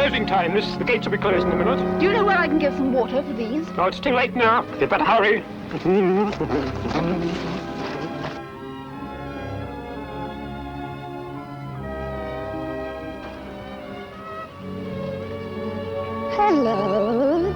closing time, miss. The gates will be closed in a minute. Do you know where I can get some water for these? Oh, it's too late now. You'd better hurry. Hello.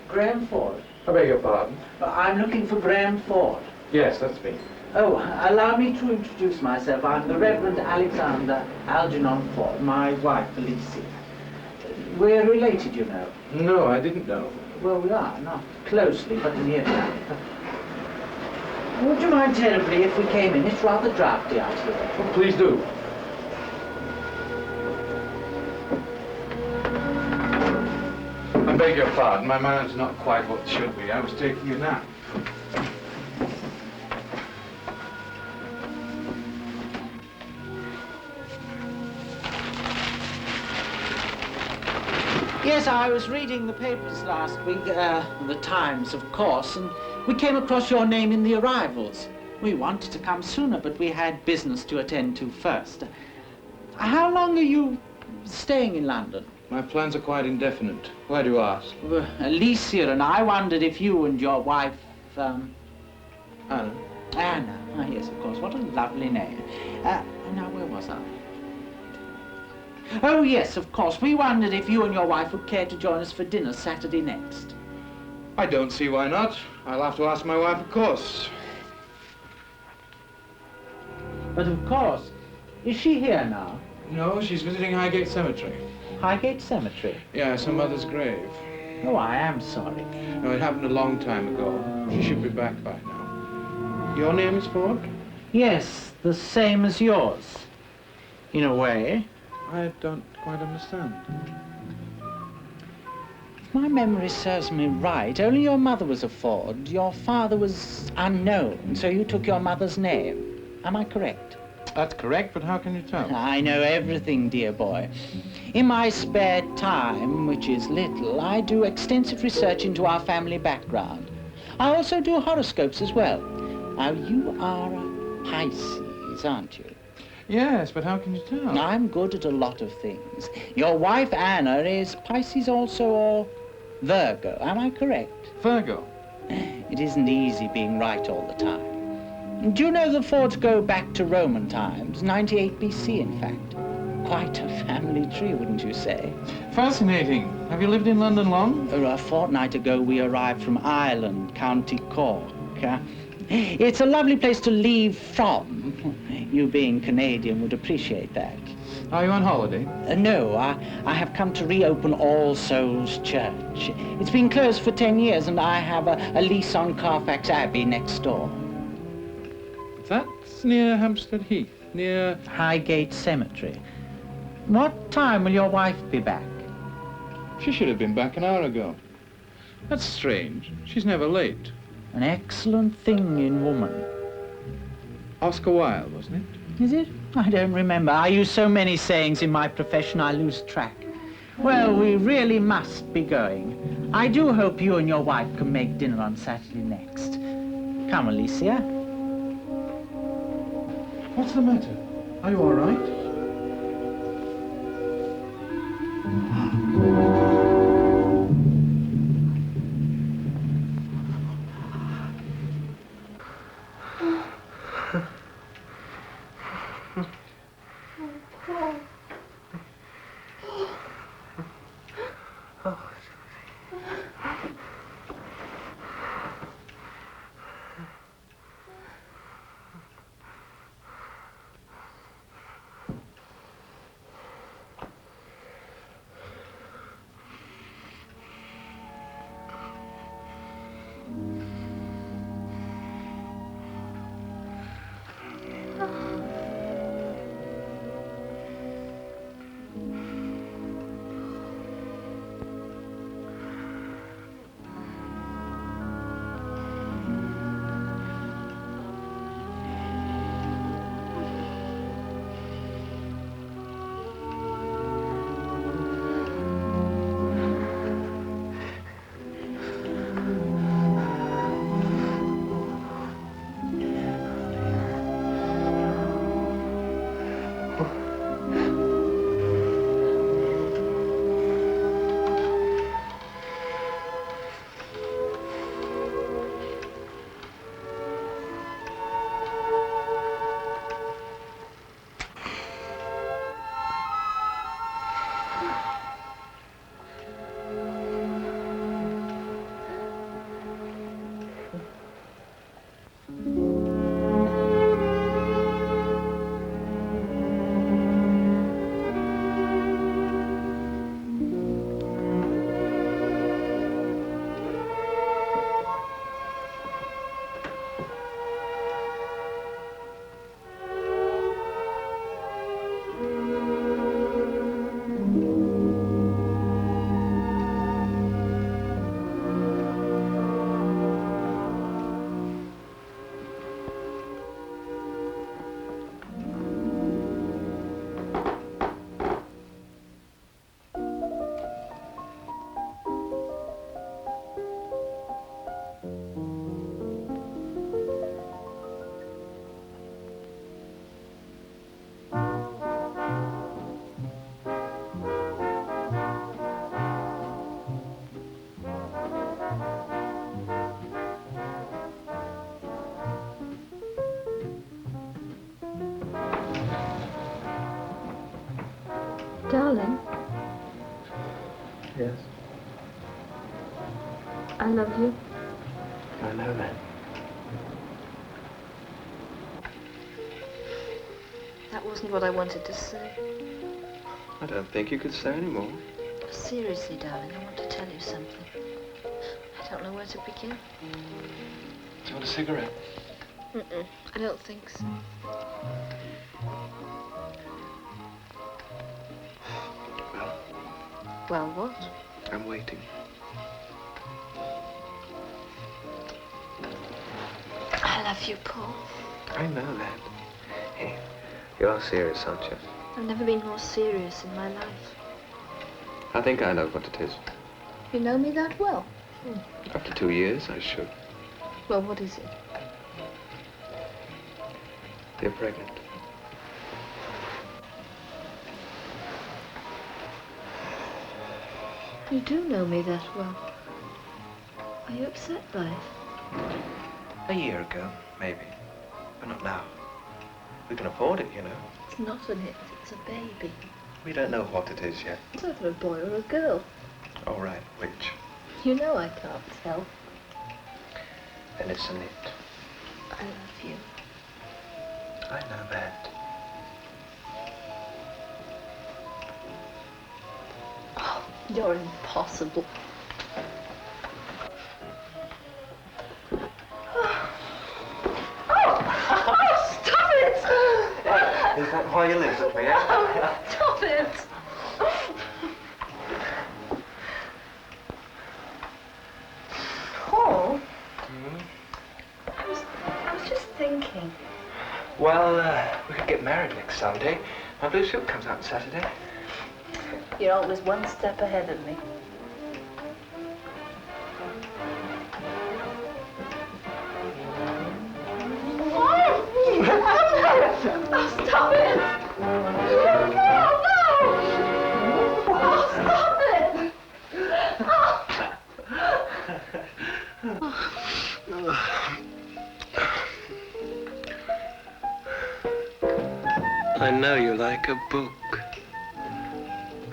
Graham Ford. I beg your pardon? I'm looking for Graham Ford. Yes, that's me. Oh, allow me to introduce myself. I'm the Reverend Alexander Algernon Ford, my wife, Alicia. We're related, you know. No, I didn't know. Well, we are, not closely, but near enough. Would you mind terribly if we came in? It's rather drafty out here. Oh, please do. I beg your pardon, my manner's not quite what it should be. I was taking a nap. Yes, I was reading the papers last week, the Times, of course, and we came across your name in the arrivals. We wanted to come sooner, but we had business to attend to first. How long are you staying in London? My plans are quite indefinite. Why do you ask? Well, Alicia and I wondered if you and your wife, Anna. Anna. Ah, yes, of course. What a lovely name. Now, where was I? Oh, yes, of course. We wondered if you and your wife would care to join us for dinner Saturday next. I don't see why not. I'll have to ask my wife, of course. But of course, is she here now? No, she's visiting Highgate Cemetery. Highgate Cemetery? Yes, her mother's grave. Oh, I am sorry. No, it happened a long time ago. She should be back by now. Your name is Ford? Yes, the same as yours. In a way. I don't quite understand. If my memory serves me right, only your mother was a Ford. Your father was unknown, so you took your mother's name. Am I correct? That's correct, but how can you tell? I know everything, dear boy. In my spare time, which is little, I do extensive research into our family background. I also do horoscopes as well. Now, you are a Pisces, aren't you? Yes, but how can you tell? I'm good at a lot of things. Your wife, Anna, is Pisces also, or Virgo. Am I correct? Virgo. It isn't easy being right all the time. Do you know the Fords go back to Roman times, 98 BC, in fact? Quite a family tree, wouldn't you say? Fascinating. Have you lived in London long? A fortnight ago, we arrived from Ireland, County Cork. It's a lovely place to leave from. You being Canadian would appreciate that. Are you on holiday? No, I have come to reopen All Souls Church. It's been closed for 10 years, and I have a lease on Carfax Abbey next door. That's near Hampstead Heath, near Highgate Cemetery. What time will your wife be back? She should have been back an hour ago. That's strange. She's never late. An excellent thing in woman. Oscar Wilde, wasn't it? Is it? I don't remember. I use so many sayings in my profession I lose track. Well, we really must be going. I do hope you and your wife can make dinner on Saturday next. Come, Alicia. What's the matter? Are you all right? I love you. I know that. That wasn't what I wanted to say. I don't think you could say any more. Seriously, darling, I want to tell you something. I don't know where to begin. Do you want a cigarette? Mm-mm, I don't think so. Well, Well, what? I'm waiting. I love you, Paul. I know that. Hey, you are serious, aren't you? I've never been more serious in my life. I think I know what it is. You know me that well? After 2 years, I should. Well, what is it? You're pregnant. You do know me that well. Are you upset by it? A year ago, maybe. But not now. We can afford it, you know. It's not an it, it's a baby. We don't know what it is yet. It's either a boy or a girl. All right, which? You know I can't tell. Then it's an it. I love you. I know that. Oh, you're impossible. Oh, stop it! Is that why you live with me, eh? Oh, stop it! Paul? I was just thinking. Well, we could get married next Sunday. My blue suit comes out on Saturday. You're always one step ahead of me. Oh, stop it! Oh, no! Oh, stop it! I know you like a book.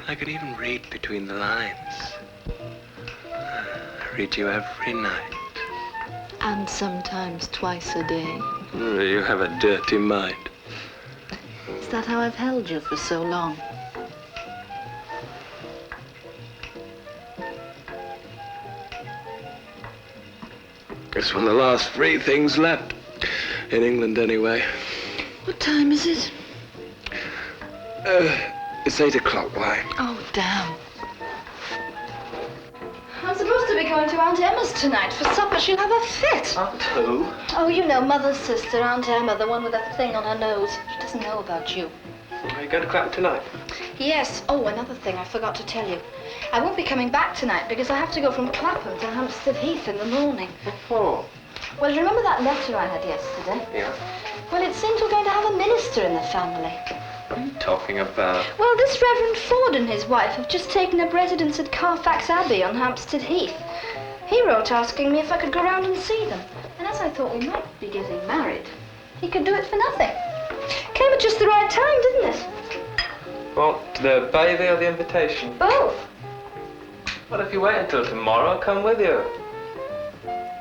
I could even read between the lines. I read you every night. And sometimes twice a day. You have a dirty mind. Is that how I've held you for so long? It's one of the last free things left. In England, anyway. What time is it? It's 8 o'clock, why? Oh, damn. I'm supposed to be going to Aunt Emma's tonight for supper. She'll have a fit. Aunt who? Oh, you know, Mother's sister, Aunt Emma, the one with that thing on her nose. She doesn't know about you. Are you going to Clapham tonight? Yes. Oh, another thing I forgot to tell you. I won't be coming back tonight because I have to go from Clapham to Hampstead Heath in the morning. What for? Well, remember that letter I had yesterday? Yeah. Well, it seems we're going to have a minister in the family. What are you talking about? Well, this Reverend Ford and his wife have just taken up residence at Carfax Abbey on Hampstead Heath. He wrote asking me if I could go round and see them. And as I thought we might be getting married, he could do it for nothing. Came at just the right time, didn't it? What, the baby or the invitation? Both. Well, if you wait until tomorrow, I'll come with you.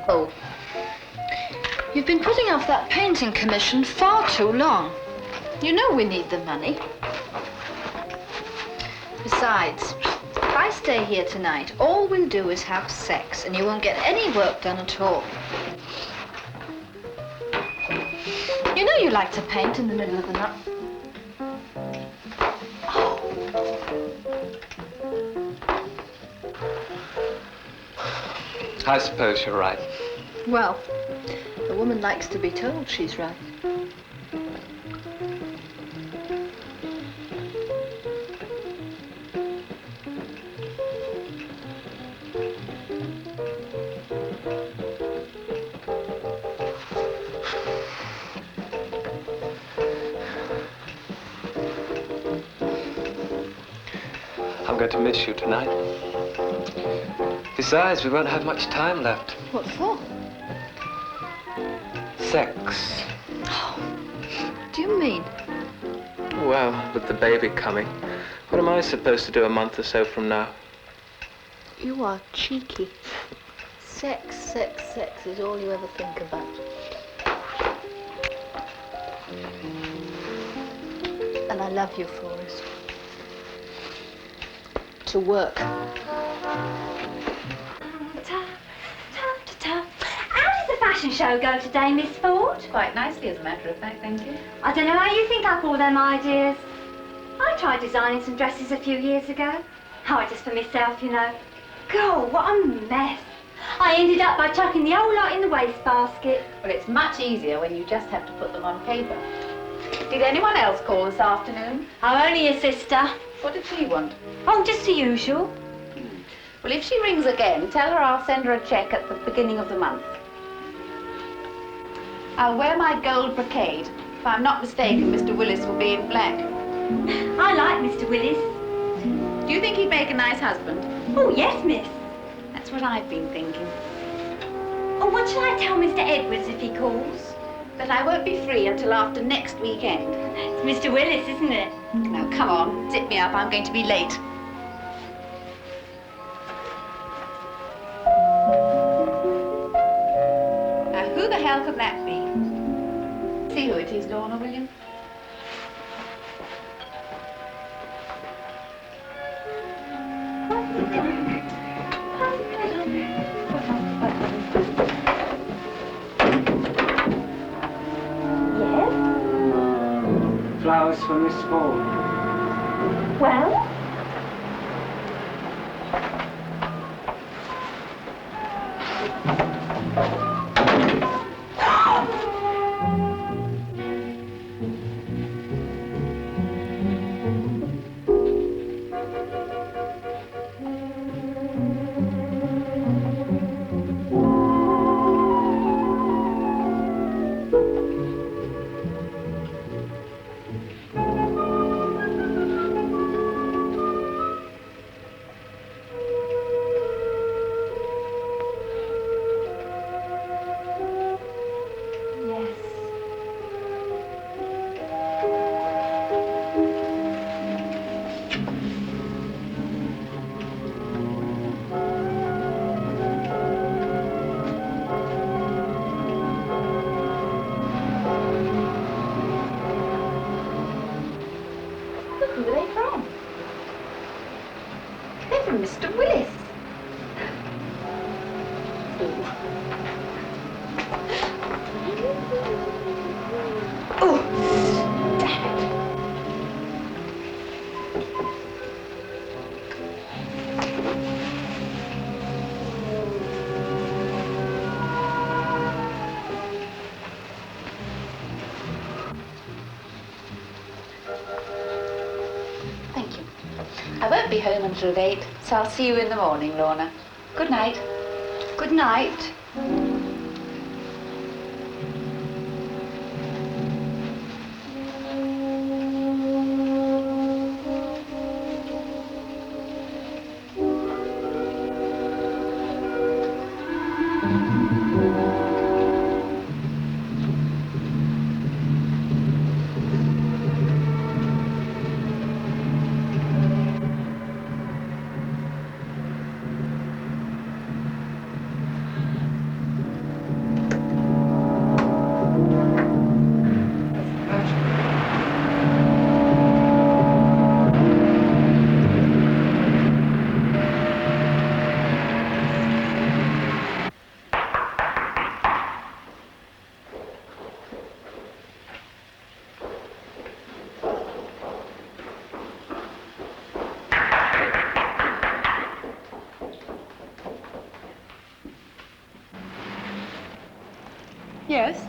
Oh. You've been putting off that painting commission far too long. You know we need the money. Besides, if I stay here tonight, all we'll do is have sex, and you won't get any work done at all. You know you like to paint in the middle of the night. I suppose you're right. Well, a woman likes to be told she's right. I'm going to miss you tonight. Besides, we won't have much time left. What for? Sex. Do you mean? Well, with the baby coming, what am I supposed to do a month or so from now? You are cheeky. sex, sex, sex is all you ever think about. And I love you for it. To work. How does the fashion show go today, Miss Ford? Quite nicely, as a matter of fact, thank you. I don't know how you think up all them ideas. I tried designing some dresses a few years ago. Oh, just for myself, you know. God, what a mess. I ended up by chucking the whole lot in the wastebasket. Well, it's much easier when you just have to put them on paper. Did anyone else call this afternoon? Oh, only your sister. What did she want? Oh, just the usual. Well, if she rings again, tell her I'll send her a cheque at the beginning of the month. I'll wear my gold brocade. If I'm not mistaken, Mr. Willis will be in black. I like Mr. Willis. Do you think he'd make a nice husband? Oh, yes, miss. That's what I've been thinking. Oh, what shall I tell Mr. Edwards if he calls? That I won't be free until after next weekend. It's Mr. Willis, isn't it? Now, come on, zip me up. I'm going to be late. Now, who the hell could that be? See who it is, Lorna, will you? Flowers for Miss Ford. Well? Mr. Willis. Oh, damn it. Thank you. I won't be home until 8, so I'll see you in the morning, Lorna. Good night. Good night. Yes?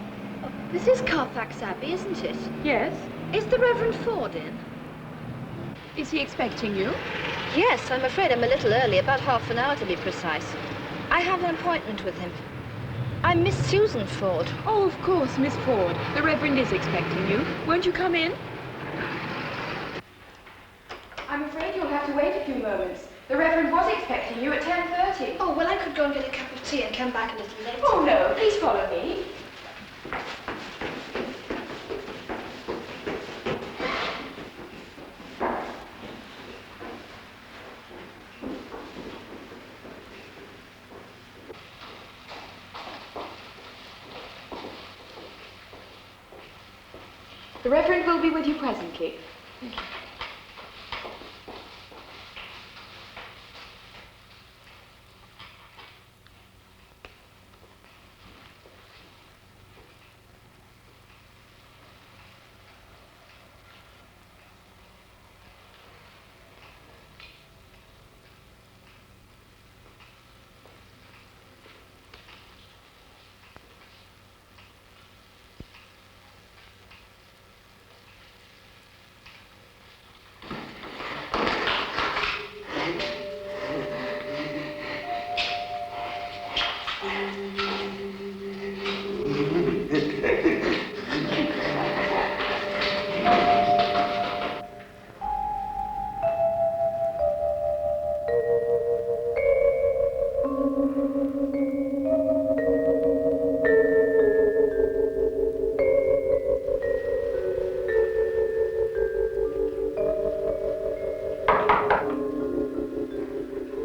This is Carfax Abbey, isn't it? Yes? Is the Reverend Ford in? Is he expecting you? Yes, I'm afraid I'm a little early, about half an hour to be precise. I have an appointment with him. I'm Miss Susan Ford. Oh, of course, Miss Ford. The Reverend is expecting you. Won't you come in? I'm afraid you'll have to wait a few moments. The Reverend was expecting you at 10:30. Oh, well, I could go and get a cup of tea and come back a little later. Oh, no, please follow me. The Reverend will be with you presently. Thank you.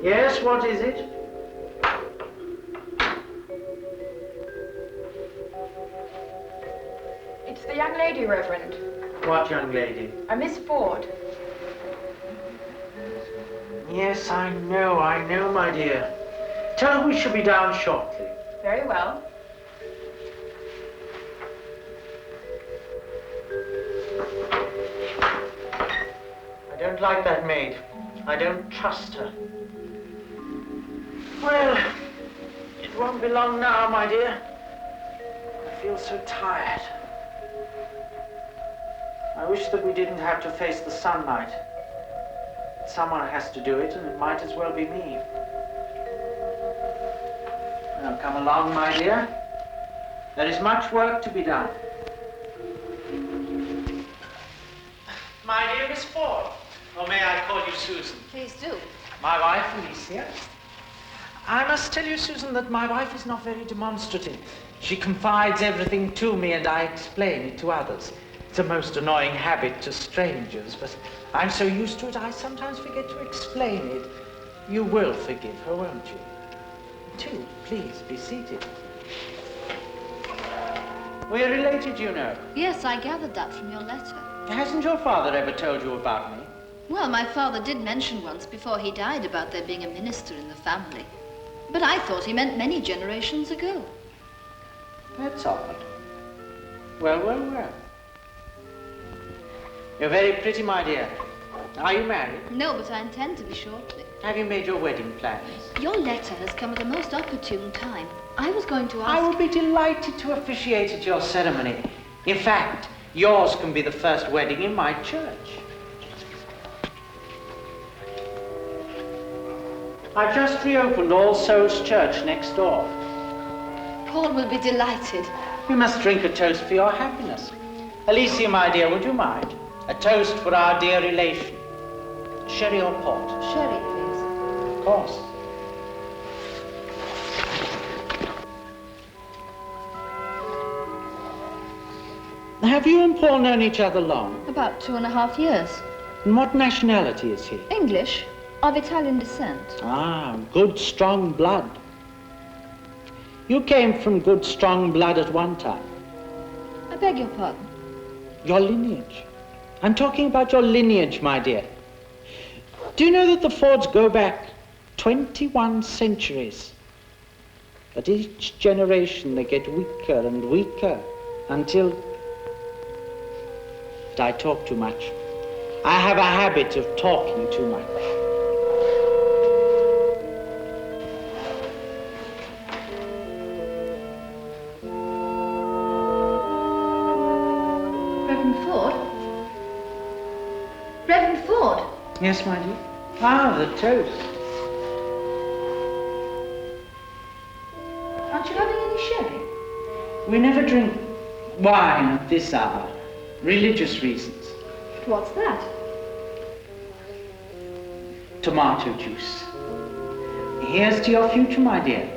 Yes, what is it? It's the young lady, Reverend. What young lady? A Miss Ford. Yes, I know, my dear. Tell her we shall be down shortly. Very well. I don't like that maid. I don't trust her. Well, it won't be long now, my dear. I feel so tired. I wish that we didn't have to face the sunlight. Someone has to do it, and it might as well be me. Now, come along, my dear. There is much work to be done. My dear Miss Ford, or may I call you Susan? Please do. My wife, Alicia. I must tell you, Susan, that my wife is not very demonstrative. She confides everything to me and I explain it to others. It's a most annoying habit to strangers, but I'm so used to it I sometimes forget to explain it. You will forgive her, won't you? Do, please, be seated. We're related, you know. Yes, I gathered that from your letter. Hasn't your father ever told you about me? Well, my father did mention once before he died about there being a minister in the family. But I thought he meant many generations ago. That's odd. Well. You're very pretty, my dear. Are you married? No, but I intend to be shortly. Have you made your wedding plans? Your letter has come at a most opportune time. I was going to ask... I will be delighted to officiate at your ceremony. In fact, yours can be the first wedding in my church. I've just reopened All Souls Church next door. Paul will be delighted. We must drink a toast for your happiness. Alicia, my dear, would you mind? A toast for our dear relation. Sherry or port? Sherry, please. Of course. Have you and Paul known each other long? About 2.5 years. And what nationality is he? English, of Italian descent. Ah, good, strong blood. You came from good, strong blood at one time. I beg your pardon. Your lineage. I'm talking about your lineage, my dear. Do you know that the Fords go back 21 centuries? But each generation they get weaker and weaker until... But I talk too much. I have a habit of talking too much. Reverend Ford? Yes, my dear? Ah, the toast. Aren't you having any sherry? We never drink wine at this hour. Religious reasons. What's that? Tomato juice. Here's to your future, my dear.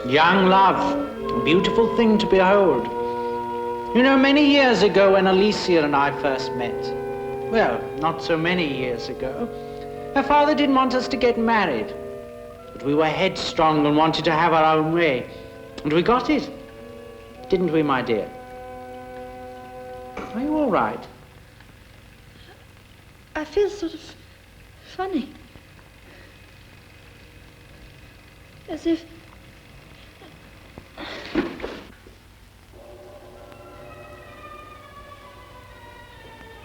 Young love. A beautiful thing to behold. You know, many years ago when Alicia and I first met, well, not so many years ago, her father didn't want us to get married. But we were headstrong and wanted to have our own way. And we got it. Didn't we, my dear? Are you all right? I feel sort of funny. As if...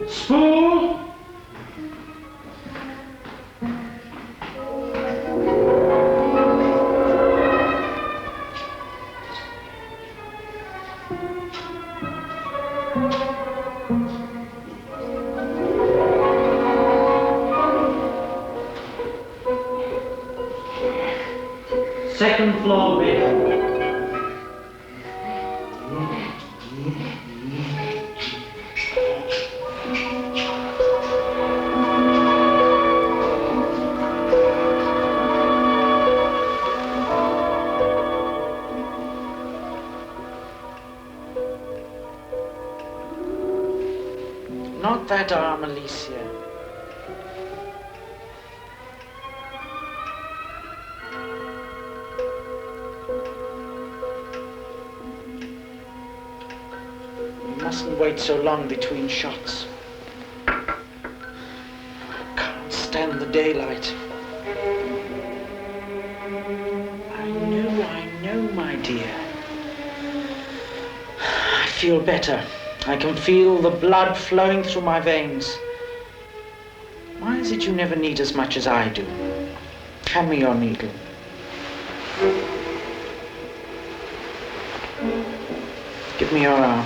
Spool! Second floor, bed. Not that arm, Alicia. You mustn't wait so long between shots. I can't stand the daylight. I know, my dear. I feel better. I can feel the blood flowing through my veins. Why is it you never need as much as I do? Hand me your needle. Give me your arm.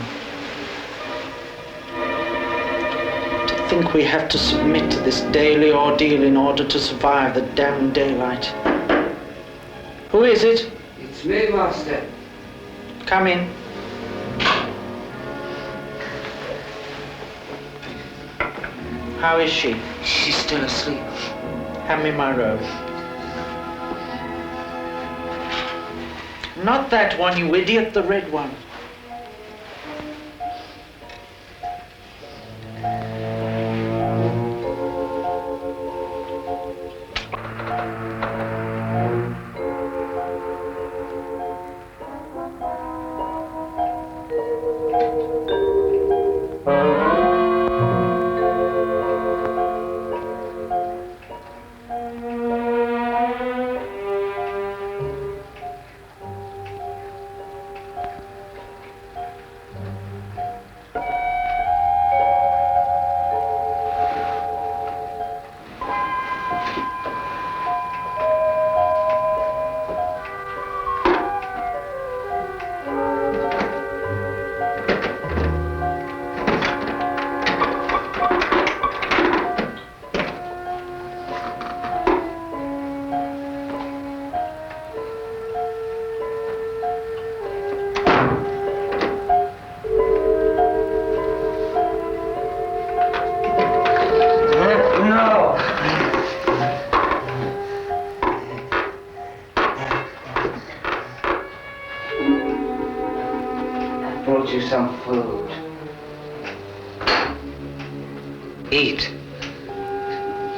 To think we have to submit to this daily ordeal in order to survive the damn daylight. Who is it? It's me, Master. Come in. How is she? She's still asleep. Hand me my robe. Not that one, you idiot, the red one. Some food. Eat.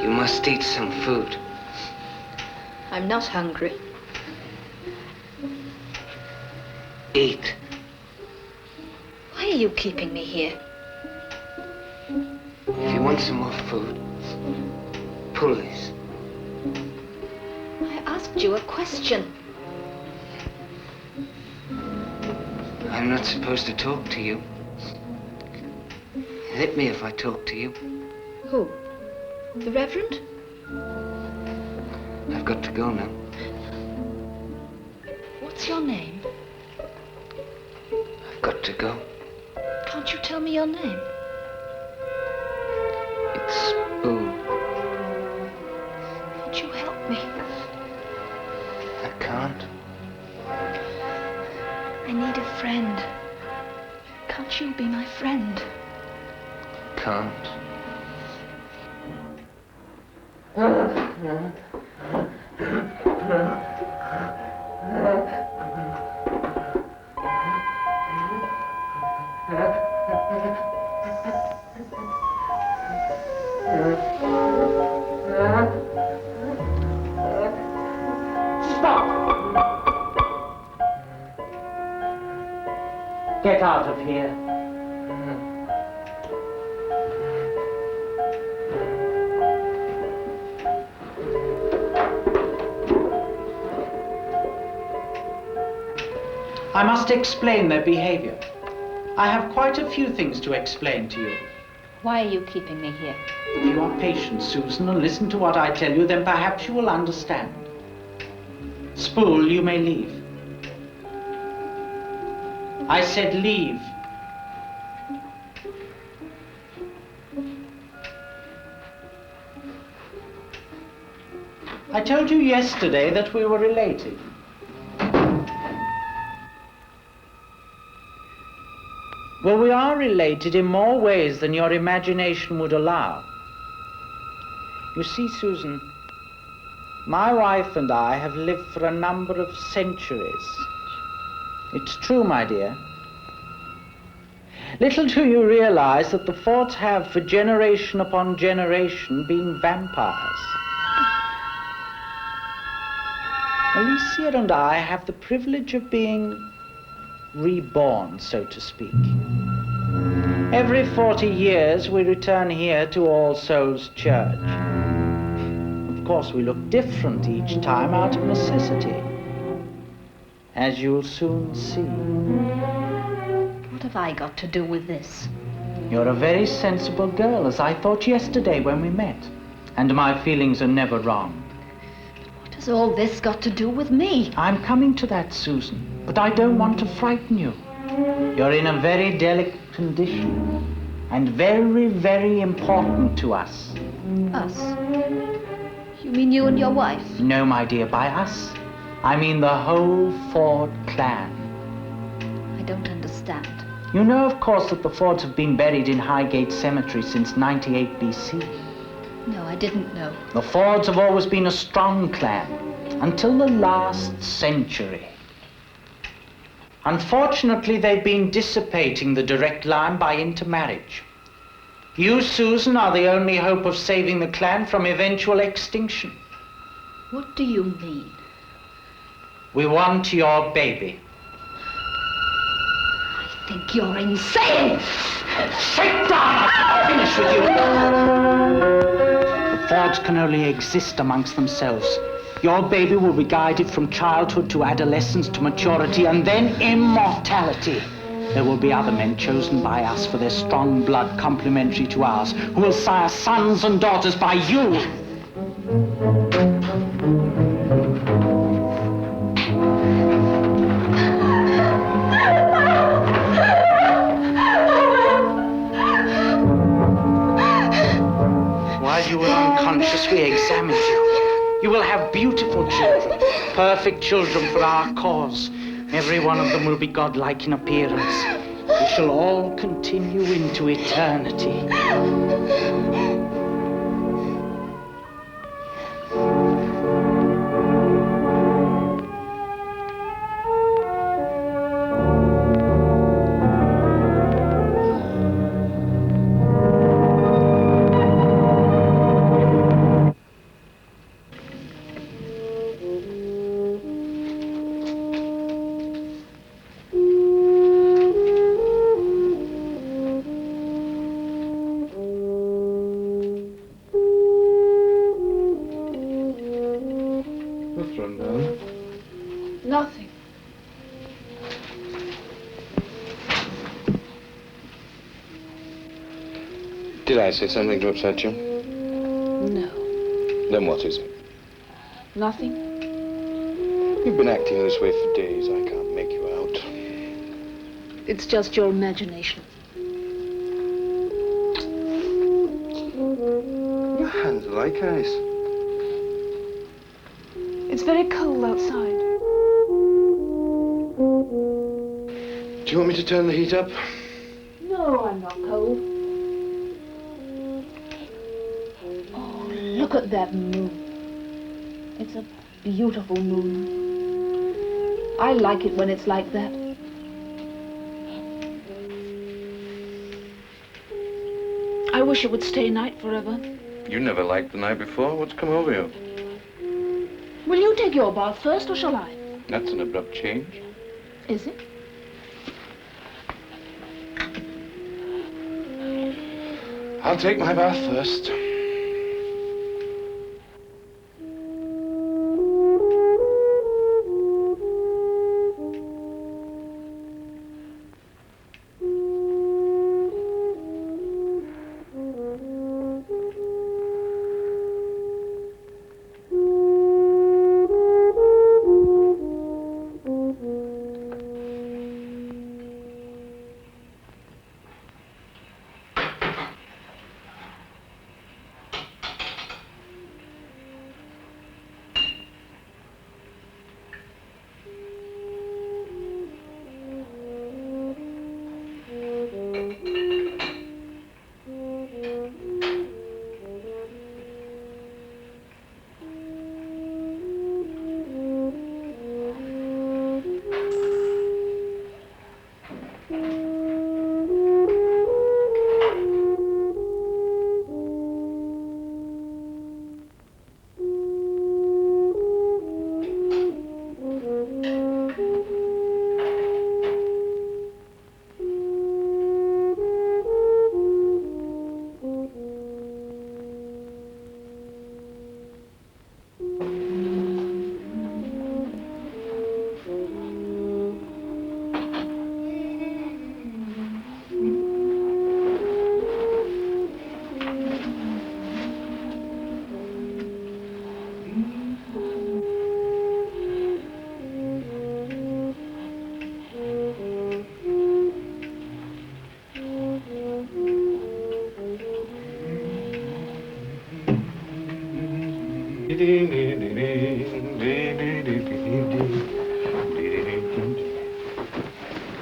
You must eat some food. I'm not hungry. Eat. Why are you keeping me here? If you want some more food, pull this. I asked you a question. I'm not supposed to talk to you. Hit me if I talk to you. Who? The Reverend? I've got to go now. What's your name? I've got to go. Can't you tell me your name? It's Spoon. Won't you help me? I can't. I need a friend. Can't you be my friend? Can't. out of here. I must explain their behavior. I have quite a few things to explain to you. Why are you keeping me here? If you are patient, Susan, and listen to what I tell you, then perhaps you will understand. Spool, you may leave. I said leave. I told you yesterday that we were related. Well, we are related in more ways than your imagination would allow. You see, Susan, my wife and I have lived for a number of centuries. It's true, my dear. Little do you realize that the Fords have, for generation upon generation, been vampires. Alicia and I have the privilege of being reborn, so to speak. Every 40 years we return here to All Souls Church. Of course, we look different each time out of necessity, as you'll soon see. What have I got to do with this? You're a very sensible girl, as I thought yesterday when we met, and my feelings are never wrong. What has all this got to do with me? I'm coming to that, Susan, but I don't want to frighten you. You're in a very delicate condition, and very, very important to us. Us? You mean you and your wife? No, my dear, by us, I mean the whole Ford clan. I don't understand. You know, of course, that the Fords have been buried in Highgate Cemetery since 98 BC. No, I didn't know. The Fords have always been a strong clan, until the last century. Unfortunately, they've been dissipating the direct line by intermarriage. You, Susan, are the only hope of saving the clan from eventual extinction. What do you mean? We want your baby. I think you're insane! Sit down! I'll finish with you. The Fords can only exist amongst themselves. Your baby will be guided from childhood to adolescence to maturity and then immortality. There will be other men chosen by us for their strong blood complementary to ours, who will sire sons and daughters by you. While you were unconscious, we examined you. You will have beautiful children, perfect children for our cause. Every one of them will be godlike in appearance. We shall all continue into eternity. Nothing. Did I say something to upset you? No. Then what is it? Nothing. You've been acting this way for days. I can't make you out. It's just your imagination. Your hands are like ice. It's very cold outside. Do you want me to turn the heat up? No, I'm not cold. Oh, look at that moon. It's a beautiful moon. I like it when it's like that. I wish it would stay night forever. You never liked the night before. What's come over you? Will you take your bath first, or shall I? That's an abrupt change. Is it? I'll take my bath first.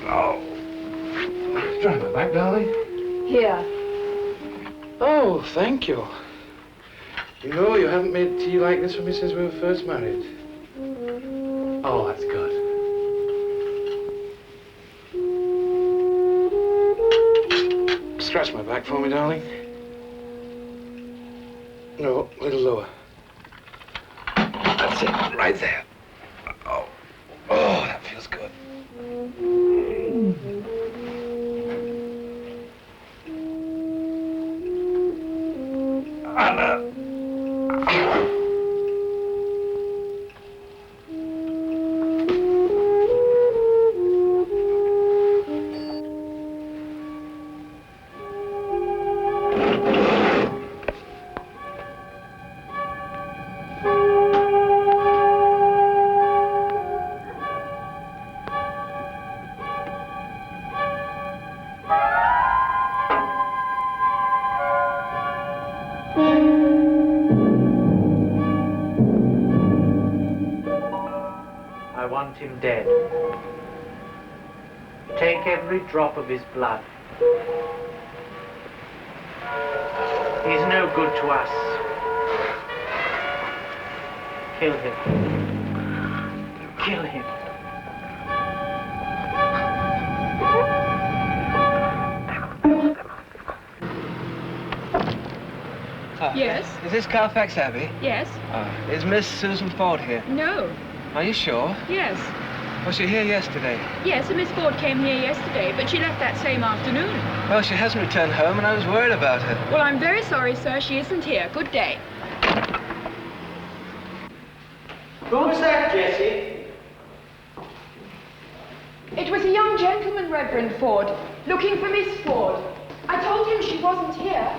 Oh. Dry my back, darling. Here. Oh, thank you. You know, you haven't made tea like this for me since we were first married. Oh, that's good. Scratch my back for me, darling. No, a little lower. That's it, right there. Oh, oh, that feels good. Anna. Him dead. Take every drop of his blood. He's no good to us. Kill him. Kill him. Yes? Is this Carfax Abbey? Yes? Is Miss Susan Ford here? No. Are you sure? Yes. Was she here yesterday? Yes, and Miss Ford came here yesterday, but she left that same afternoon. Well, she hasn't returned home, and I was worried about her. Well, I'm very sorry, sir. She isn't here. Good day. Who's that, Jessie? It was a young gentleman, Reverend Ford, looking for Miss Ford. I told him she wasn't here.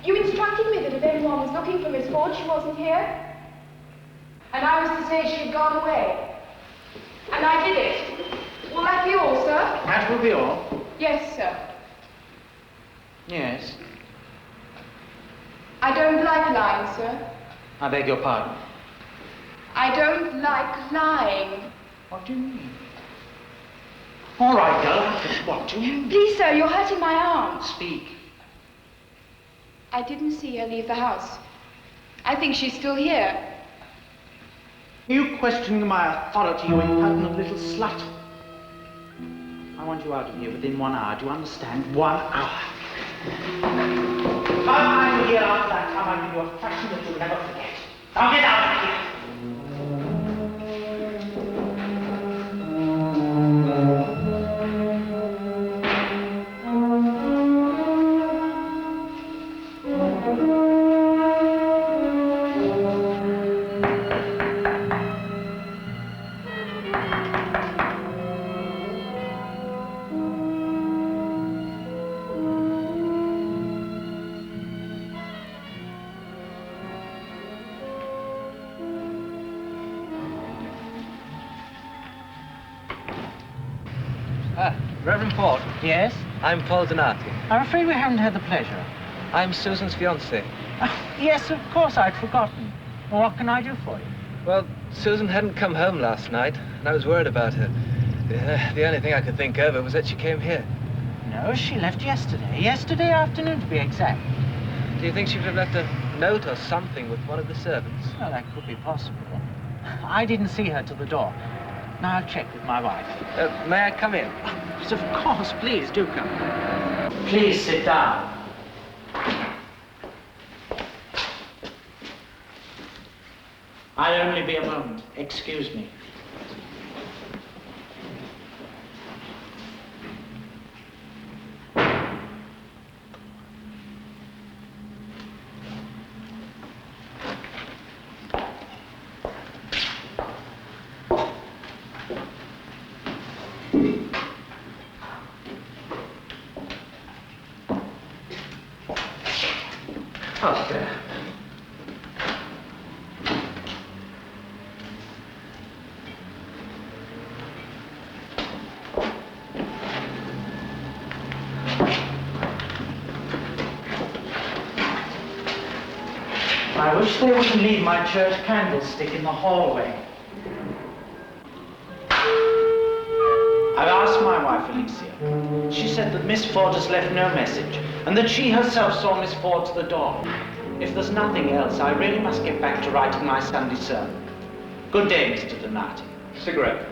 You instructed me that if anyone was looking for Miss Ford, she wasn't here. And I was to say she had gone away. And I did it. Will that be all, sir? That will be all. Yes, sir. Yes. I don't like lying, sir. I beg your pardon. I don't like lying. What do you mean? All right, girl. What do you mean? Please, sir, you're hurting my arm. Speak. I didn't see her leave the house. I think she's still here. Are you questioning my authority, you impertinent little slut? I want you out of here within 1 hour. Do you understand? 1 hour. If I'm here after that time, I'll give you a thrashing that you'll never forget. Now get out of here! Reverend Ford. Yes? I'm Paul Donati. I'm afraid we haven't had the pleasure. I'm Susan's fiancé. Yes, of course, I'd forgotten. Well, what can I do for you? Well, Susan hadn't come home last night, and I was worried about her. The only thing I could think over was that she came here. No, she left yesterday. Yesterday afternoon, to be exact. Do you think she would have left a note or something with one of the servants? Well, that could be possible. I didn't see her till the door. Now I'll check with my wife. May I come in? Yes, of course. Please, do come. Please sit down. I'll only be a moment. Excuse me. Oh, there. I wish they wouldn't leave my church candlestick in the hallway. I've asked my wife, Alicia. She said that Miss Ford has left no message, and that she herself saw Miss Ford to the door. If there's nothing else, I really must get back to writing my Sunday sermon. Good day, Mr. Donati. Cigarette.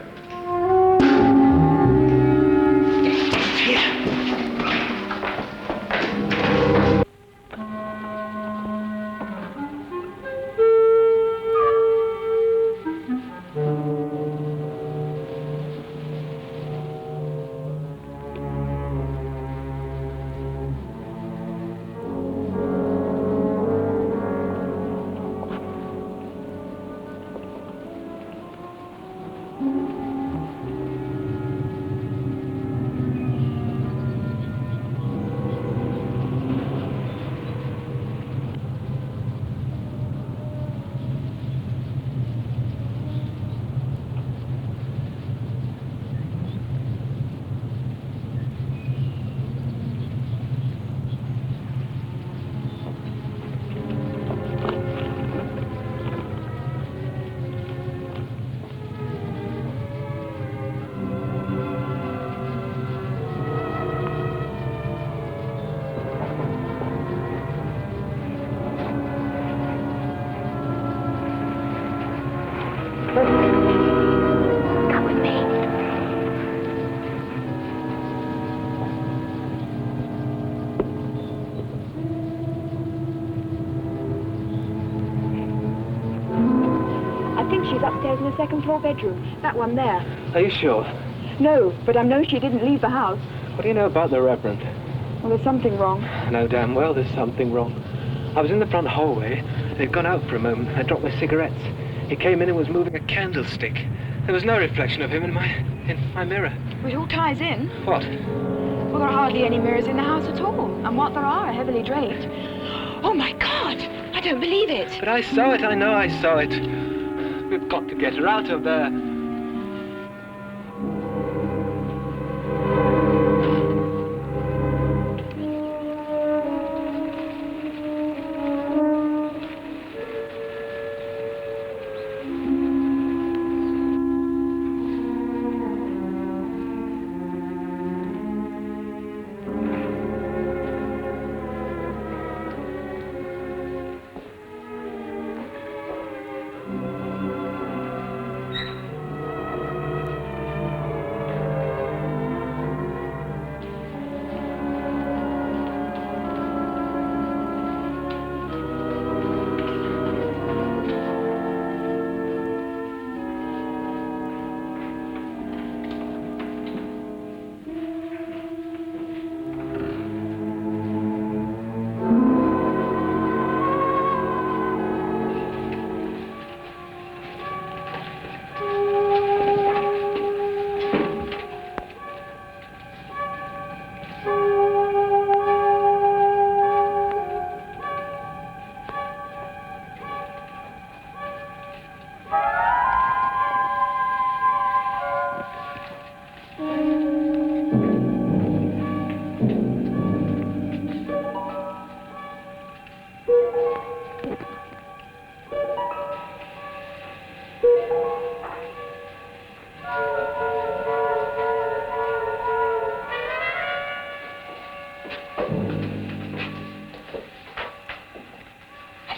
Come with me. I think she's upstairs in the second floor bedroom. That one there. Are you sure? No, but I know she didn't leave the house. What do you know about the Reverend? Well, there's something wrong. No, damn well there's something wrong. I was in the front hallway. They'd gone out for a moment. I dropped my cigarettes. He came in and was moving a candlestick. There was no reflection of him in my mirror. Which all ties in. What? Well, there are hardly any mirrors in the house at all. And what there are heavily draped. Oh, my God! I don't believe it. But I saw it. I know I saw it. We've got to get her out of there.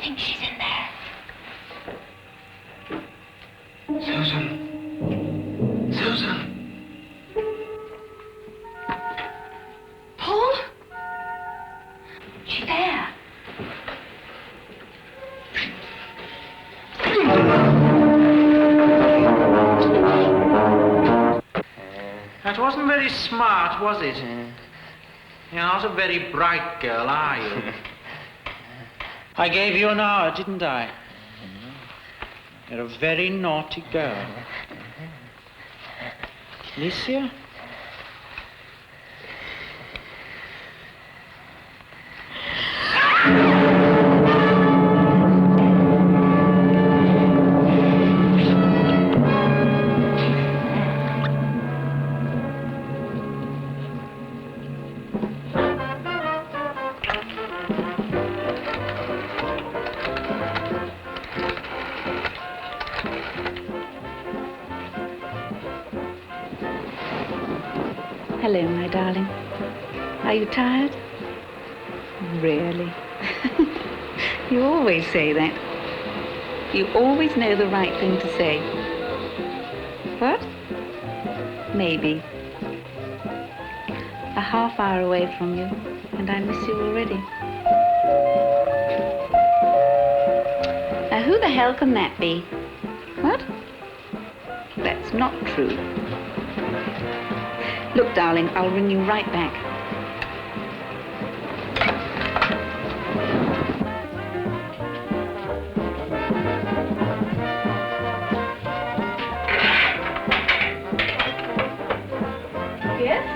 think she's in there. Susan. Susan. Paul? She's there. That wasn't very smart, was it? You're not a very bright girl, are you? I gave you an hour, didn't I? You're a very naughty girl. Alicia? Hello, my darling. Are you tired? Really? You always say that. You always know the right thing to say. What? Maybe. A half hour away from you, and I miss you already. Now, who the hell can that be? What? That's not true. Look, darling, I'll ring you right back. Yes?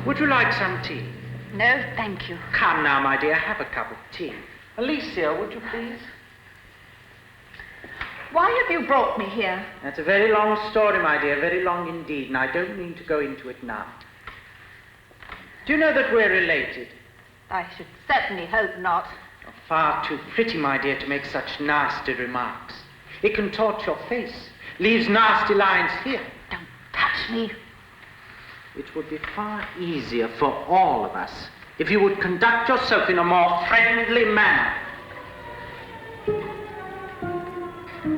Would you like some tea? No, thank you. Come now, my dear, have a cup of tea. Alicia, would you please? Why have you brought me here? That's a very long story, my dear, very long indeed, and I don't mean to go into it now. Do you know that we're related? I should certainly hope not. You're far too pretty, my dear, to make such nasty remarks. It contorts your face, leaves nasty lines here. Don't touch me. It would be far easier for all of us if you would conduct yourself in a more friendly manner.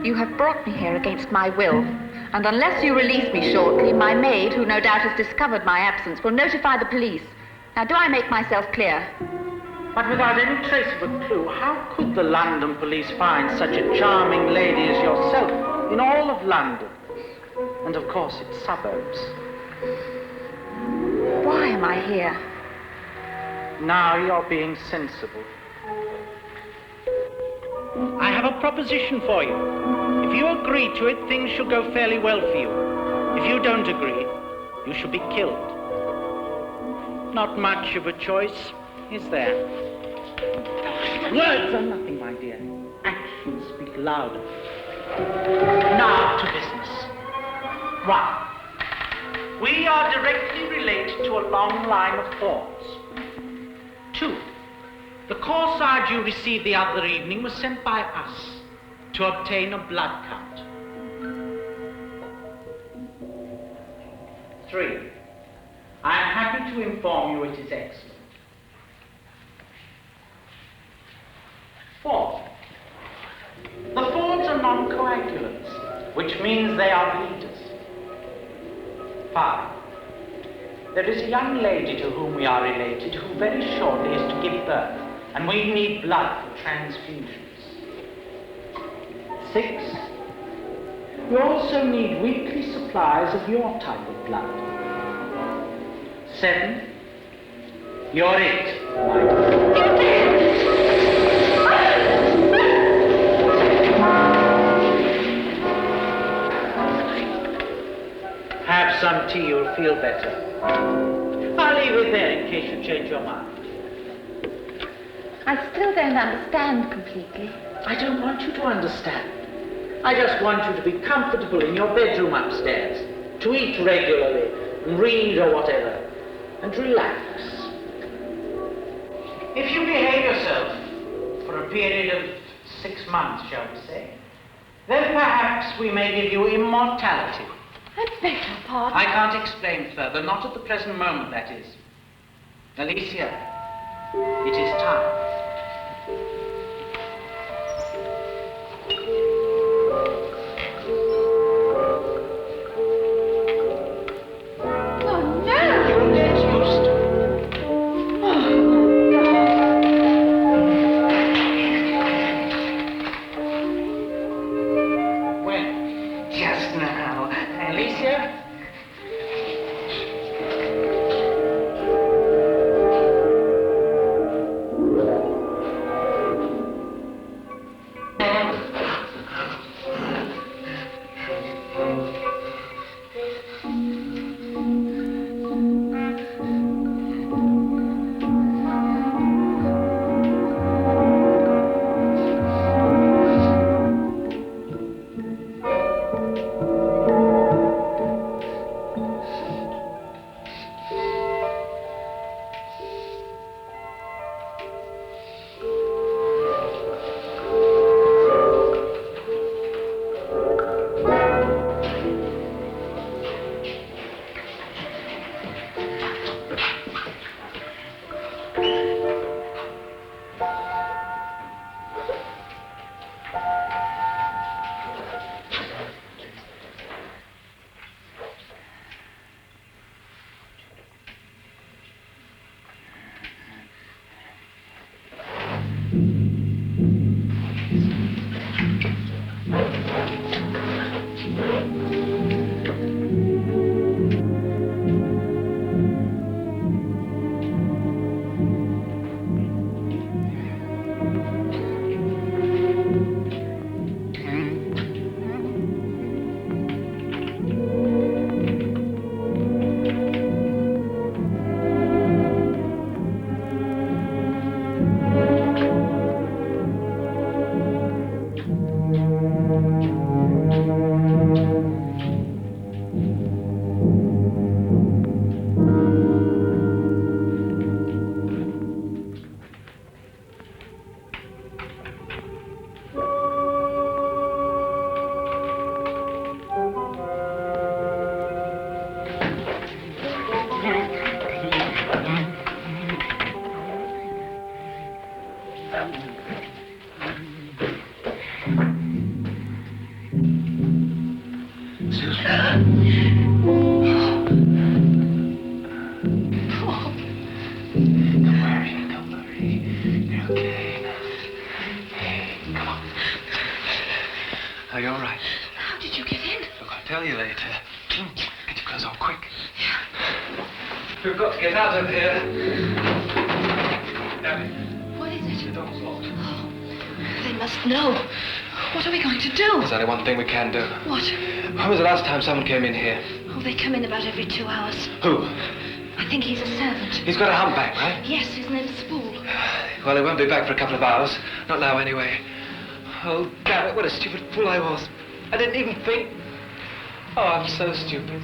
You have brought me here against my will, and unless you release me shortly, my maid, who no doubt has discovered my absence, will notify the police. Now, do I make myself clear? But without any trace of a clue, how could the London police find such a charming lady as yourself in all of London? And of course, its suburbs. Why am I here? Now you're being sensible. I have a proposition for you. If you agree to it, things shall go fairly well for you. If you don't agree, you shall be killed. Not much of a choice, is there? Words are nothing, my dear. Actions speak louder. Now to business. 1. We are directly related to a long line of Fords. 2. The corsage you received the other evening was sent by us to obtain a blood count. 3. I am happy to inform you it is excellent. 4. The Fords are non-coagulants, which means they are bleeders. 5. There is a young lady to whom we are related who very shortly is to give birth, and we need blood for transfusions. 6. You also need weekly supplies of your type of blood. 7. You're it, my dear. Have some tea, you'll feel better. I'll leave it there in case you change your mind. I still don't understand completely. I don't want you to understand. I just want you to be comfortable in your bedroom upstairs, to eat regularly, and read or whatever, and relax. If you behave yourself for a period of 6 months, shall we say, then perhaps we may give you immortality. I beg your pardon. I can't explain further, not at the present moment, that is. Alicia, it is time. Oh, no! You'll get used to it. When? Just now. Alicia? Okay. Come on. Are you all right? How did you get in? Look, I'll tell you later. Get your clothes on, quick. We've got to get out of here. Gavin. What is it? The door's locked. Oh, they must know. What are we going to do? There's only one thing we can do. What? When was the last time someone came in here? Oh, they come in about every 2 hours. Who? I think he's a servant. He's got a humpback, right? Yes, his name's Spool. Well, he won't be back for a couple of hours. Not now, anyway. Oh, damn it, what a stupid fool I was. I didn't even think. Oh, I'm so stupid.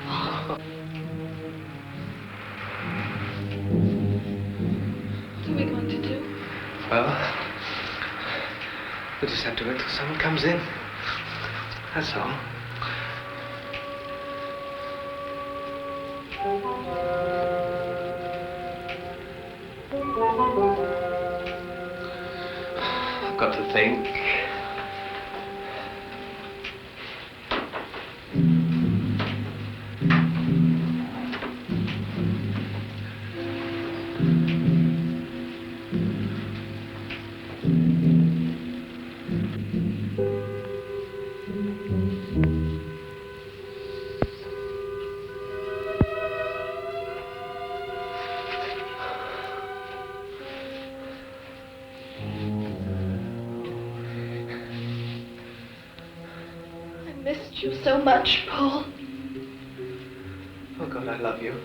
What are we going to do? Well, we'll just have to wait until someone comes in. That's all. I've got to think. You so much, Paul. Oh, God, I love you.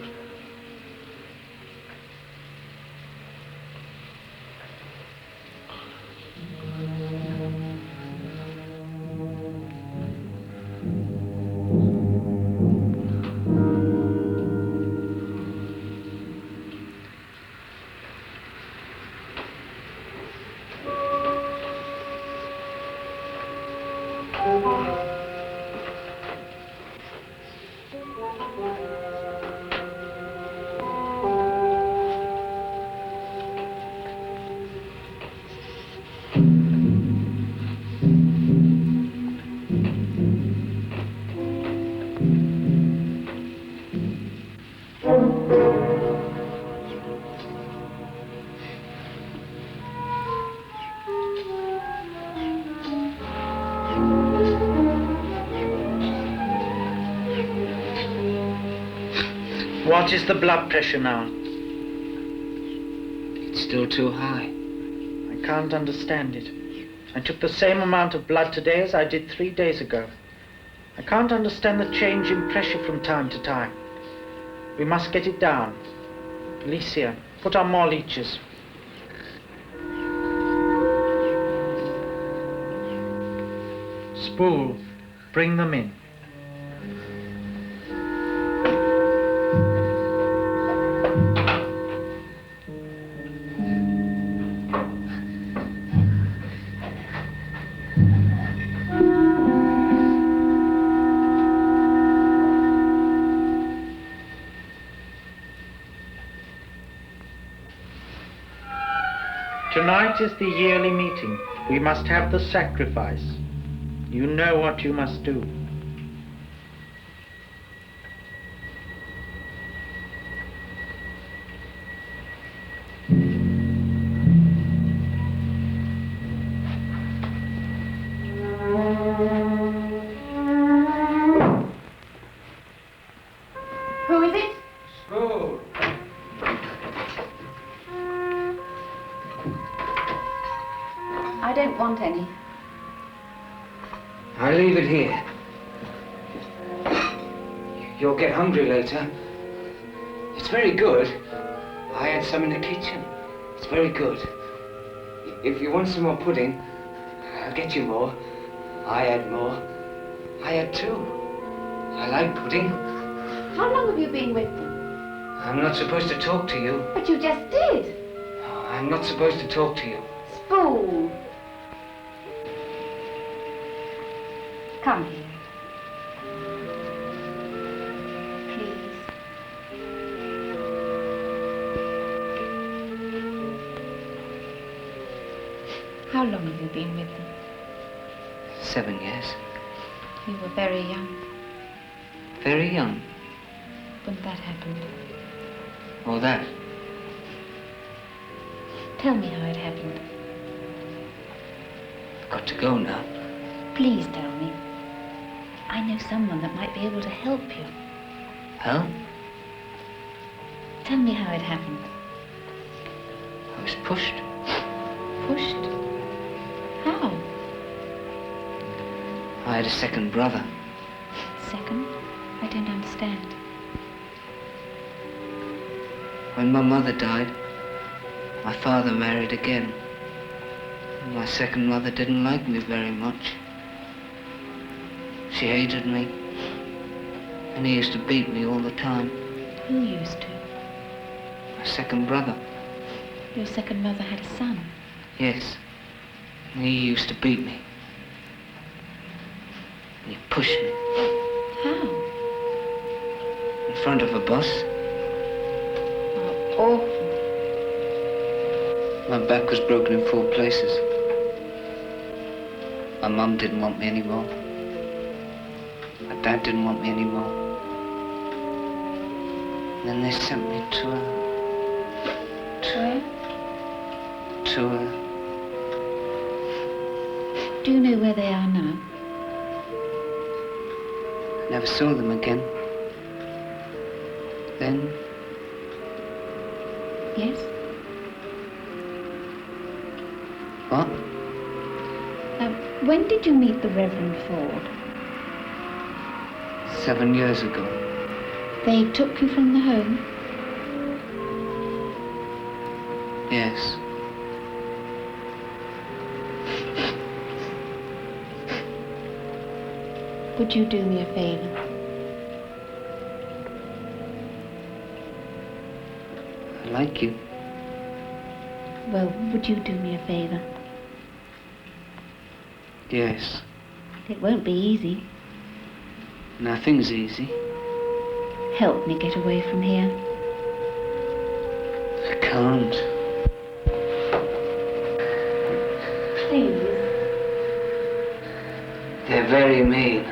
What is the blood pressure now? It's still too high. I can't understand it. I took the same amount of blood today as I did 3 days ago. I can't understand the change in pressure from time to time. We must get it down. Alicia, put on more leeches. Spool, bring them in. Tonight is the yearly meeting. We must have the sacrifice. You know what you must do. Who is it? Spool. I don't want any. I'll leave it here. You'll get hungry later. It's very good. I had some in the kitchen. It's very good. If you want some more pudding, I'll get you more. I had more. I had 2. I like pudding. How long have you been with them? I'm not supposed to talk to you. But you just did. I'm not supposed to talk to you. Spool. Come here. Please. How long have you been with them? 7 years. You were very young Very young. when that happened. Oh, that. Tell me how it happened. I've got to go now. Please tell me. I know someone that might be able to help you. Help? Tell me how it happened. I was pushed. Pushed? How? I had a second brother. Second? I don't understand. When my mother died, my father married again. And my second mother didn't like me very much. She hated me. And he used to beat me all the time. Who used to? My second brother. Your second mother had a son? Yes. And he used to beat me. And he pushed me. How? In front of a bus. How awful. My back was broken in 4 places. My mum didn't want me anymore. My dad didn't want me anymore. And then they sent me to a... Do you know where they are now? I never saw them again. Then... Yes? What? When did you meet the Reverend Ford? 7 years ago. They took you from the home? Yes. Would you do me a favor? I like you. Well, would you do me a favor? Yes. It won't be easy. Nothing's easy. Help me get away from here. I can't. Please. They're very mean.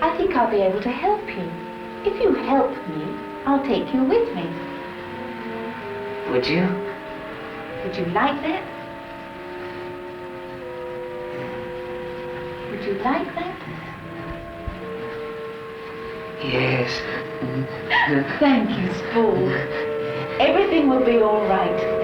I think I'll be able to help you. If you help me, I'll take you with me. Would you? Would you like that? Would you like that? Yes. Thank you, Spool. Everything will be all right.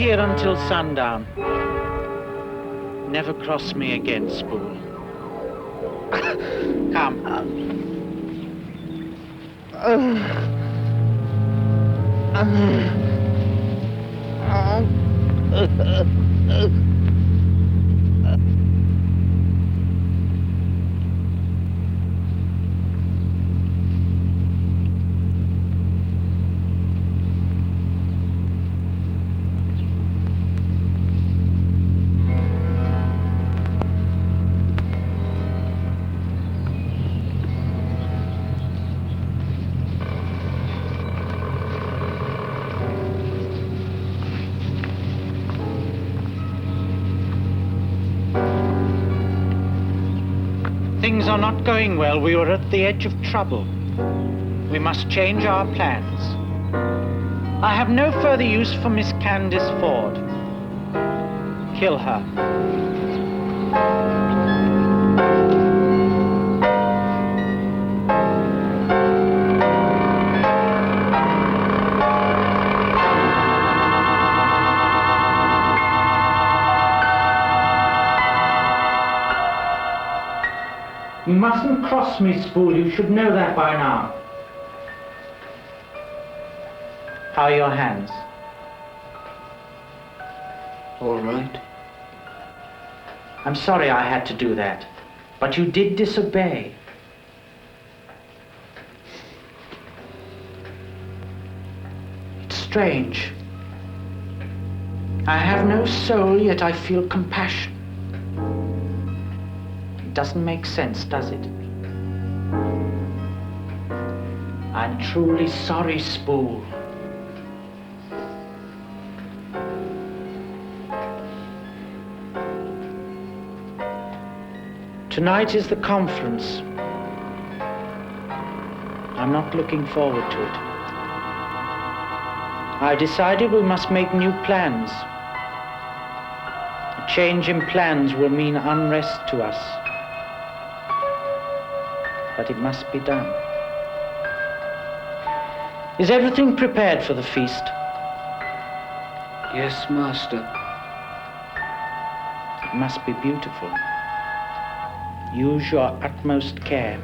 Until sundown. Never cross me again, Spool. Come. Things are not going well. We are at the edge of trouble. We must change our plans. I have no further use for Miss Candace Ford. Kill her. You mustn't cross me, Spool. You should know that by now. How are your hands? All right. I'm sorry I had to do that, but you did disobey. It's strange. I have no soul, yet I feel compassion. It doesn't make sense, does it? I'm truly sorry, Spool. Tonight is the conference. I'm not looking forward to it. I decided we must make new plans. A change in plans will mean unrest to us. But it must be done. Is everything prepared for the feast? Yes, Master. It must be beautiful. Use your utmost care.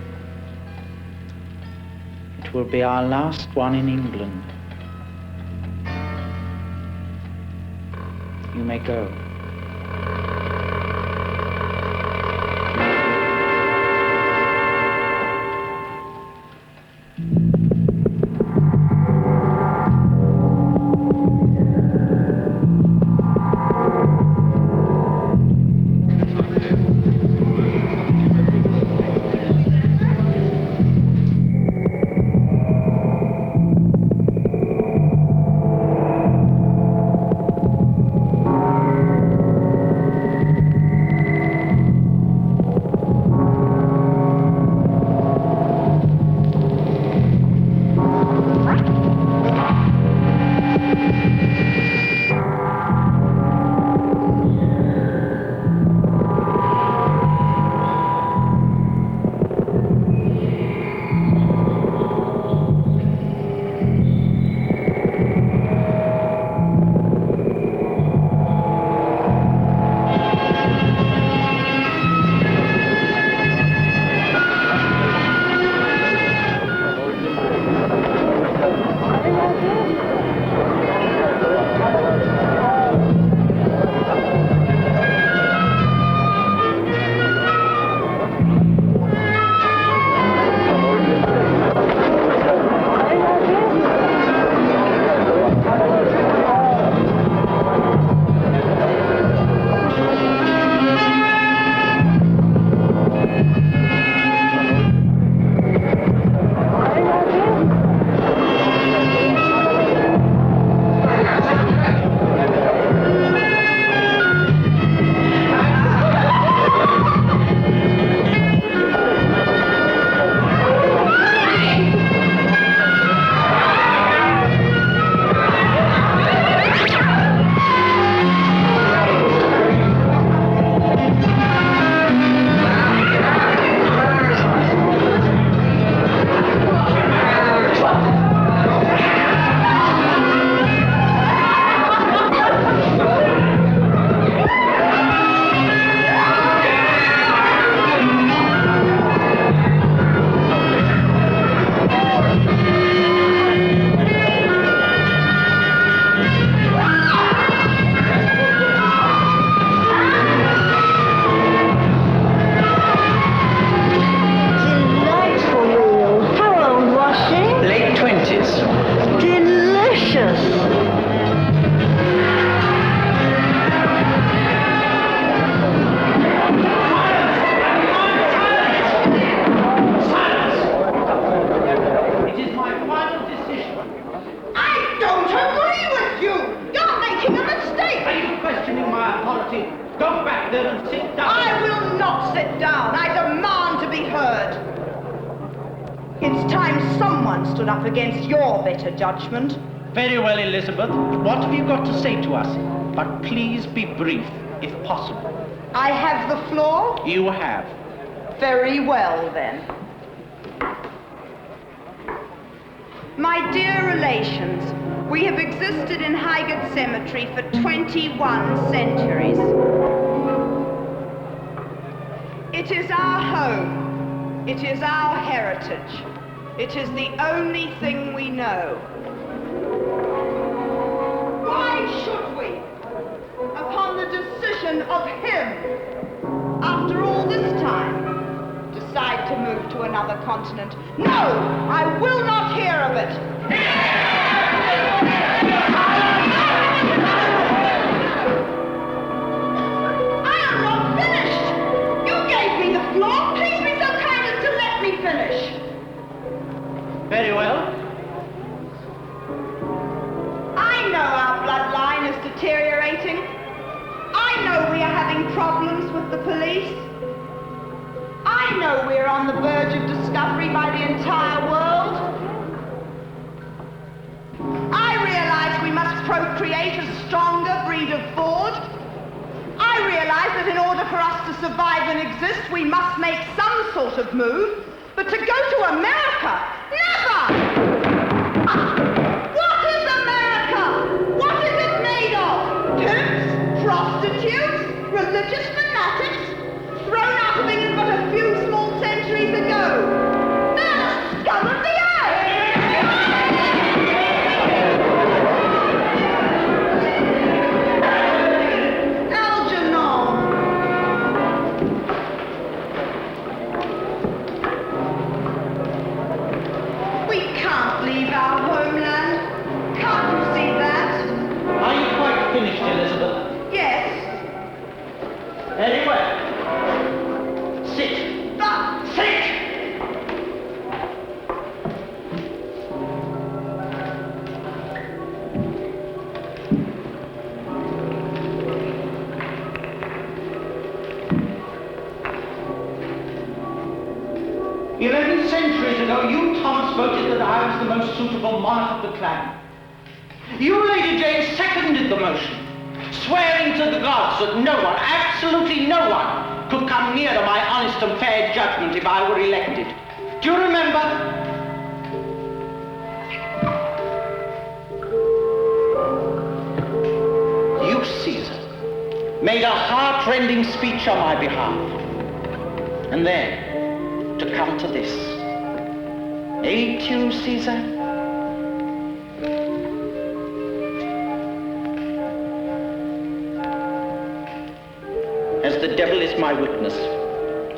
It will be our last one in England. You may go. Judgment. Very well, Elizabeth. What have you got to say to us? But please be brief, if possible. I have the floor? You have. Very well, then. My dear relations, we have existed in Highgate Cemetery for 21 centuries. It is our home. It is our heritage. It is the only thing we know. Why should we, upon the decision of him, after all this time, decide to move to another continent? No! I will not hear of it! cooperating. I know we are having problems with the police. I know we're on the verge of discovery by the entire world. I realize we must procreate a stronger breed of Ford. I realize that in order for us to survive and exist, we must make some sort of move. But to go to America, never! What is America? What is it made of? Pimps? Prostitutes? Religious fanatics? Thrown out of England but a few small centuries ago. They're the scum of the earth! We can't leave our homeland. Can't you see that? Are you quite finished, Elizabeth? Yes. Very well. Sit. Sit! Centuries ago, you, Thomas, voted that I was the most suitable monarch of the clan. You, Lady Jane, seconded the motion, swearing to the gods that no one, absolutely no one, could come near to my honest and fair judgment if I were elected. Do you remember? You, Caesar, made a heart-rending speech on my behalf. And then, to come to this. Ain't you, Caesar? As the devil is my witness,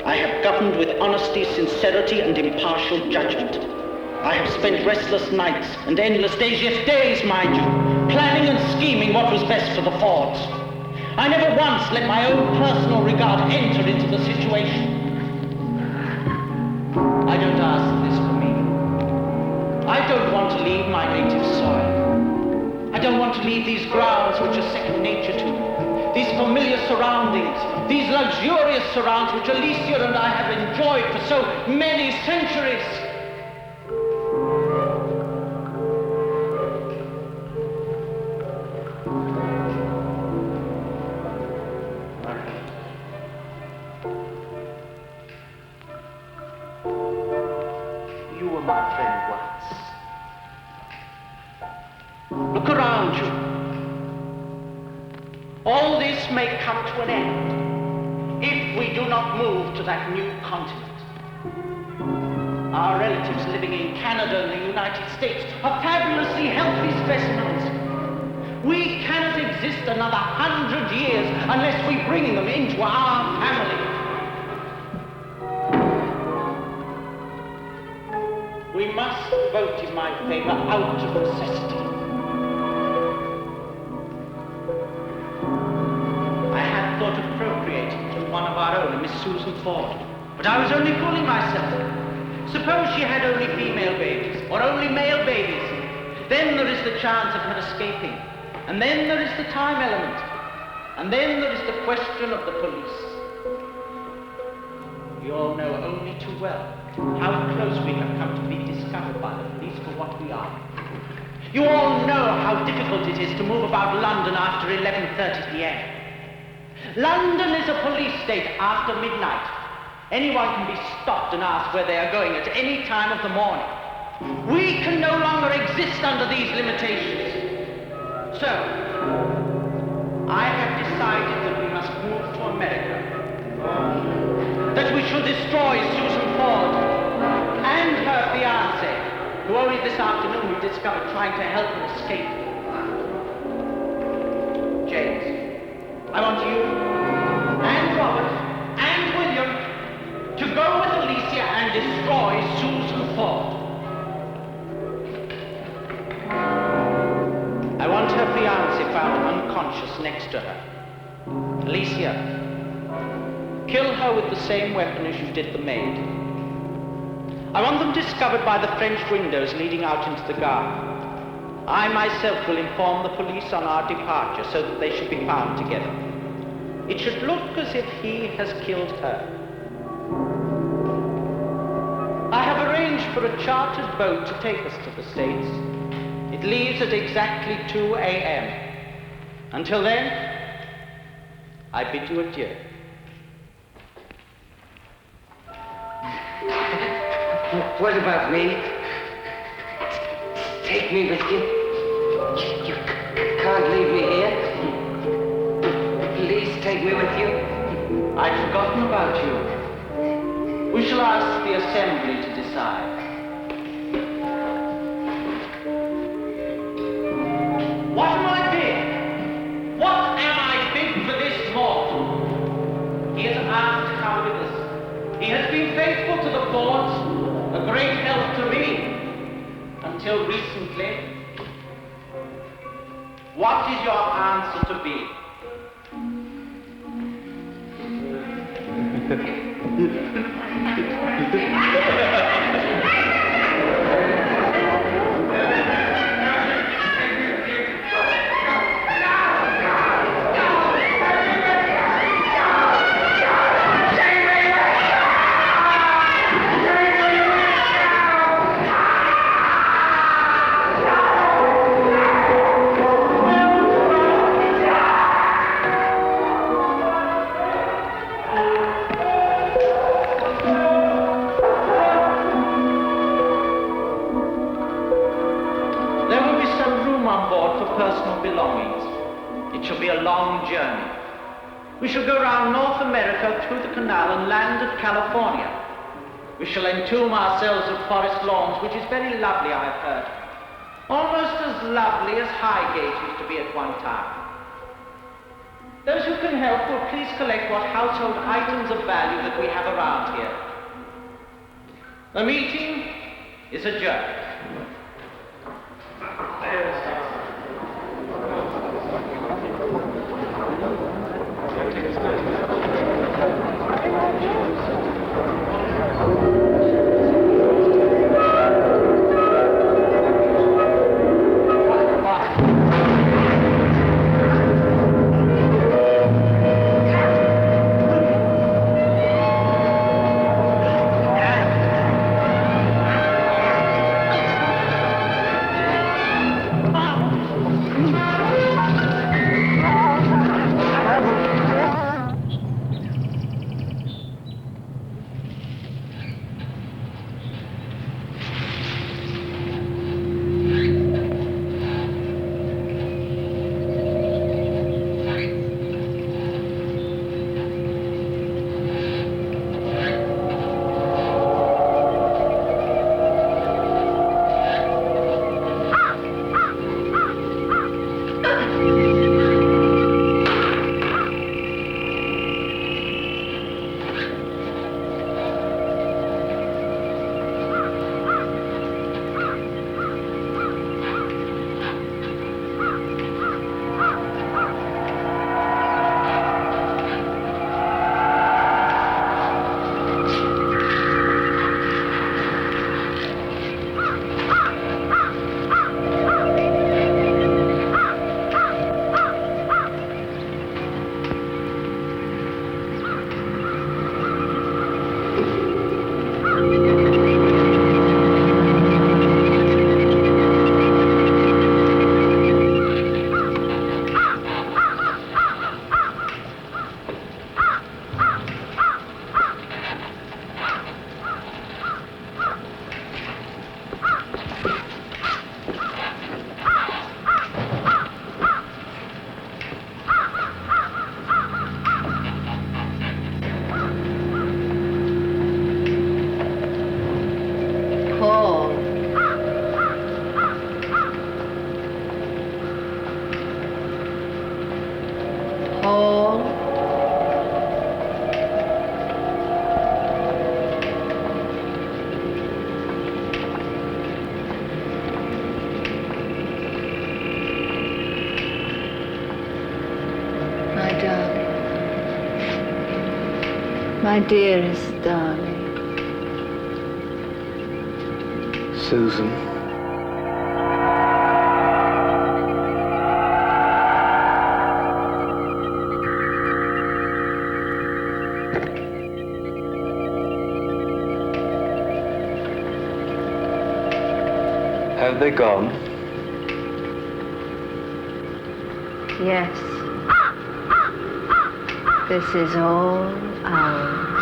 I have governed with honesty, sincerity, and impartial judgment. I have spent restless nights and endless days, yes, days, mind you, planning and scheming what was best for the Fords. I never once let my own personal regard enter into the situation. I don't ask this for me. I don't want to leave my native soil. I don't want to leave these grounds which are second nature to me. These familiar surroundings, these luxurious surrounds which Alicia and I have enjoyed for so many centuries. You were my friend once. Look around you. All this may come to an end if we do not move to that new continent. Our relatives living in Canada and the United States are fabulously healthy specimens. We cannot exist another 100 years unless we bring them into our family. We must vote in my favor out of necessity. I had thought of procreating to one of our own, Miss Susan Ford, but I was only fooling myself. Suppose she had only female babies, or only male babies. Then there is the chance of her escaping. And then there is the time element. And then there is the question of the police. You all know only too well how close we have come to be discovered by the police for what we are. You all know how difficult it is to move about London after 11:30 p.m. London is a police state after midnight. Anyone can be stopped and asked where they are going at any time of the morning. We can no longer exist under these limitations. So, I have decided that we must move to America. That we shall destroy Susan Ford and her fiancé, who only this afternoon we discovered trying to help her escape. James, I want you and Robert and William to go with Alicia and destroy Susan Ford. I want her fiancé found unconscious next to her. Alicia, kill her with the same weapon as you did the maid. I want them discovered by the French windows leading out into the garden. I myself will inform the police on our departure so that they should be found together. It should look as if he has killed her. I have arranged for a chartered boat to take us to the States. It leaves at exactly 2 a.m. Until then, I bid you adieu. What about me? Take me with you. You can't leave me here. Please take me with you. I'd forgotten about you. We shall ask the Assembly to decide. What am I bid? What am I bid for this mortal? He has asked to come with us. He has been faithful to the cause, a great help to me. Until recently. What is your answer to be? We shall go round North America through the canal and land at California. We shall entomb ourselves at forest lawns, which is very lovely, I've heard. Almost as lovely as Highgate used to be at one time. Those who can help will please collect what household items of value that we have around here. The meeting is adjourned. My dearest darling. Susan. Have they gone? Yes. This is all ours.